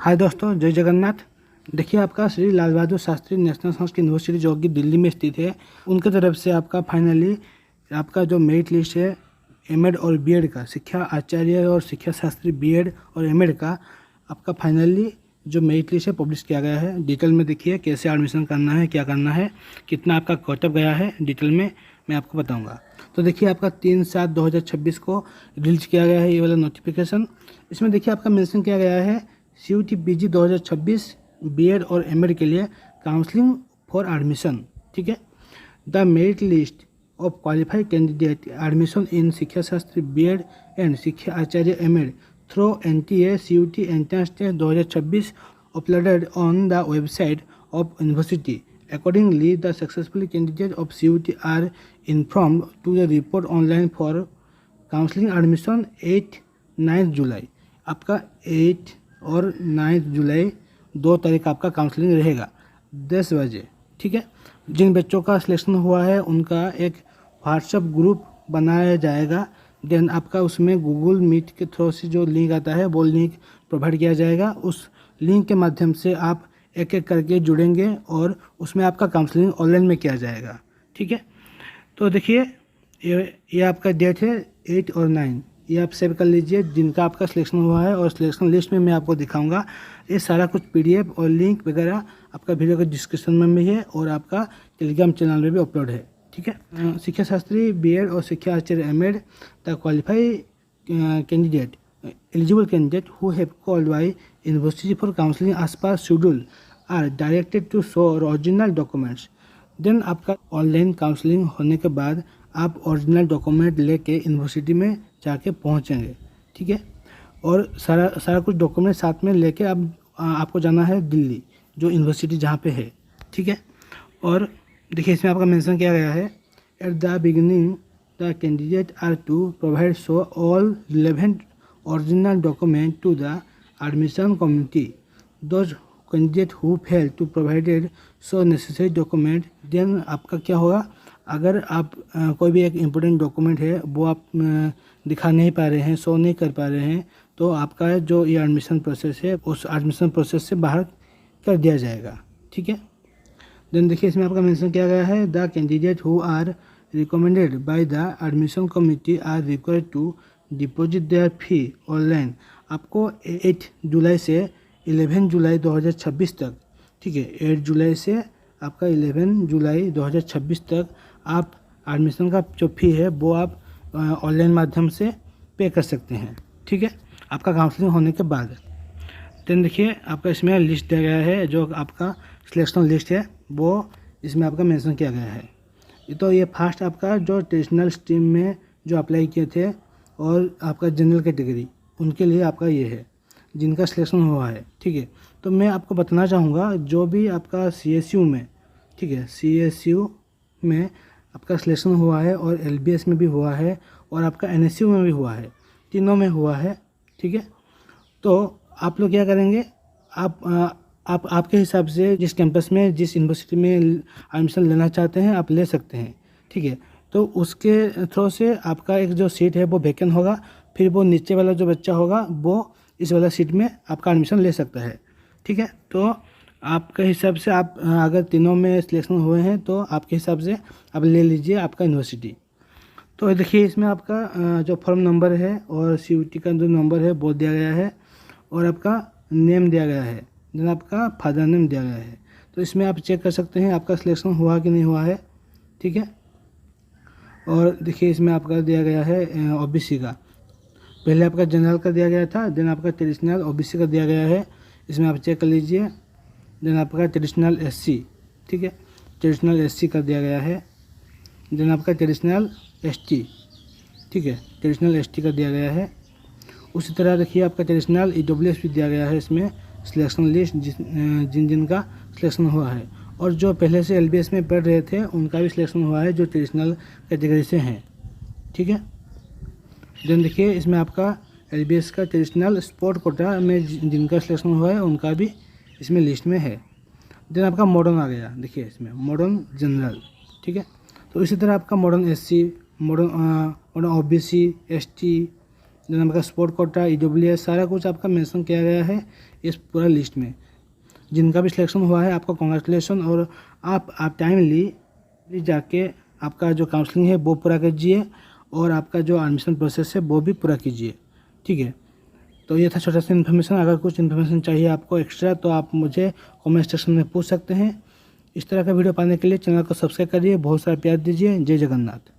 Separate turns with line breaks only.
हाय दोस्तों, जय जगन्नाथ। देखिए, आपका श्री लाल बहादुर शास्त्री नेशनल संस्कृत यूनिवर्सिटी जो कि दिल्ली में स्थित है, उनके तरफ से आपका फाइनली आपका जो मेरिट लिस्ट है एमएड और बीएड का, शिक्षा आचार्य और शिक्षा शास्त्री बीएड और एमएड का आपका फाइनली जो मेरिट लिस्ट है पब्लिश किया गया है। डिटेल में देखिए कैसे एडमिशन करना है, क्या करना है, कितना आपका कट ऑफ गया है, डिटेल में मैं आपको बताऊंगा। तो देखिए, आपका 3/7/2026 को रिलीज किया गया है ये वाला नोटिफिकेशन। इसमें देखिए आपका मेंशन किया गया है CUET PG 2026 बीएड और एमएड के लिए काउंसलिंग फॉर एडमिशन। ठीक है। The merit list of qualified candidate admission in Shiksha Shastri B Ed and Shiksha Acharya M Ed through NTA CUET entrance test 2026 uploaded on the website of university. Accordingly, the successful candidates of CUET are informed to the report online for counseling admission 8-9 जुलाई। आपका 8 और 9 जुलाई 2 तारीख आपका counselling रहेगा 10 बजे। ठीक है। जिन बच्चों का सिलेक्शन हुआ है उनका एक व्हाट्सएप ग्रुप बनाया जाएगा। देन आपका उसमें गूगल मीट के थ्रू से जो लिंक आता है वो लिंक प्रोवाइड किया जाएगा। उस लिंक के माध्यम से आप एक एक करके जुड़ेंगे और उसमें आपका काउंसलिंग ऑनलाइन में किया जाएगा। ठीक है। तो देखिए, ये आपका डेट है 8 और 9, ये आप सेव कर लीजिए जिनका आपका सिलेक्शन हुआ है। और सिलेक्शन लिस्ट में मैं आपको दिखाऊंगा। ये सारा कुछ PDF और लिंक वगैरह आपका वीडियो के डिस्क्रिप्शन में भी है और आपका टेलीग्राम चैनल में भी अपलोड है। ठीक है। शिक्षा शास्त्री बीएड और Shiksha Acharya M Ed the qualified candidate eligible candidate who have called by university for counseling as per schedule are directed to show original documents। Then आपका ऑनलाइन काउंसलिंग होने के बाद आप ओरिजिनल डॉक्यूमेंट लेके यूनिवर्सिटी में जाके पहुंचेंगे। ठीक है। और सारा कुछ डॉक्यूमेंट साथ में लेके आपको जाना है दिल्ली, जो यूनिवर्सिटी जहाँ पे है। ठीक है। और देखिए, इसमें आपका मेंशन किया गया है at the beginning the candidate are to provide show all relevant original document to the admission committee। Those candidate who fail to provided so necessary document, then आपका क्या होगा, अगर आप कोई भी एक इम्पोर्टेंट डॉक्यूमेंट है वो आप दिखा नहीं पा रहे हैं, शो नहीं कर पा रहे हैं, तो आपका जो ये एडमिशन प्रोसेस है उस एडमिशन प्रोसेस से बाहर कर दिया जाएगा। ठीक है। देन देखिए, इसमें आपका मेंशन किया गया है the candidate who are recommended by the admission committee are required to deposit their fee online. आपको 8 जुलाई से 11 जुलाई 2026 तक, ठीक है, 8 जुलाई से आपका 11 जुलाई 2026 तक आप एडमिशन का जो फ़ी है वो आप ऑनलाइन माध्यम से पे कर सकते हैं। ठीक है, आपका काउंसलिंग होने के बाद। देन देखिए, आपका इसमें लिस्ट दिया गया है, जो आपका सिलेक्शन लिस्ट है वो इसमें आपका मेंशन किया गया है। तो ये फर्स्ट आपका जो ट्रेडिशनल स्ट्रीम में जो अप्लाई किए थे और आपका जनरल कैटेगरी, उनके लिए आपका ये है जिनका सिलेक्शन हुआ है। ठीक है। तो मैं आपको बताना चाहूँगा, जो भी आपका CSU में, ठीक है, CSU में आपका सिलेक्शन हुआ है और LBS में भी हुआ है और आपका NSU में भी हुआ है, तीनों में हुआ है। ठीक है। तो आप लोग क्या करेंगे, आप आपके हिसाब से जिस कैंपस में, जिस यूनिवर्सिटी में एडमिशन लेना चाहते हैं आप ले सकते हैं। ठीक है। तो उसके थ्रू से आपका एक जो सीट है वो वैकेंट होगा, फिर वो नीचे वाला जो बच्चा होगा वो इस वाला सीट में आपका एडमिशन ले सकता है। ठीक है। तो आपके हिसाब से आप अगर तीनों में सिलेक्शन हुए हैं तो आपके हिसाब से आप ले लीजिए आपका यूनिवर्सिटी। तो देखिए, इसमें आपका जो फॉर्म नंबर है और CUET का जो नंबर है वो दिया गया है और आपका नेम दिया गया है, देन आपका फादर नेम दिया गया है। तो इसमें आप चेक कर सकते हैं आपका सिलेक्शन हुआ कि नहीं हुआ है। ठीक है। और देखिए, इसमें आपका दिया गया है OBC का, पहले आपका जनरल का दिया गया था, देन आपका ट्रेडिशनल OBC का दिया गया है, इसमें आप चेक कर लीजिए। देन आपका ट्रेडिशनल SC, ठीक है, ट्रेडिशनल SC का दिया गया है। देन आपका ट्रेडिशनल ST, ठीक है, ट्रेडिशनल ST का दिया गया है। उसी तरह देखिए, आपका ट्रेडिशनल EWS भी दिया गया है इसमें सिलेक्शन लिस्ट, जिनका सिलेक्शन हुआ है। और जो पहले से LBS में पढ़ रहे थे उनका भी सिलेक्शन हुआ है, जो ट्रेडिशनल कैटेगरी से हैं। ठीक है। देन देखिए, इसमें आपका LBS का ट्रेडिशनल स्पोर्ट कोटा में जिनका सिलेक्शन हुआ है उनका भी इसमें लिस्ट में है। देन आपका मॉडर्न आ गया, देखिए इसमें मॉडर्न जनरल। ठीक है। तो इसी तरह आपका modern SC, modern OBC, ST, then आपका स्पोर्ट कोटा, EWS, सारा कुछ आपका मेंशन किया गया है इस पूरा लिस्ट में। जिनका भी सिलेक्शन हुआ है आपका कॉन्ग्रेचुलेसन, और आप टाइमली जाके आपका जो काउंसलिंग है वो पूरा कीजिए और आपका जो एडमिशन प्रोसेस है वो भी पूरा कीजिए, ठीक है। तो ये था छोटा सा इन्फॉर्मेशन। अगर कुछ इन्फॉर्मेशन चाहिए आपको एक्स्ट्रा तो आप मुझे कमेंट सेक्शन में पूछ सकते हैं। इस तरह का वीडियो पाने के लिए चैनल को सब्सक्राइब करिए, बहुत सारा प्यार दीजिए। जय जगन्नाथ।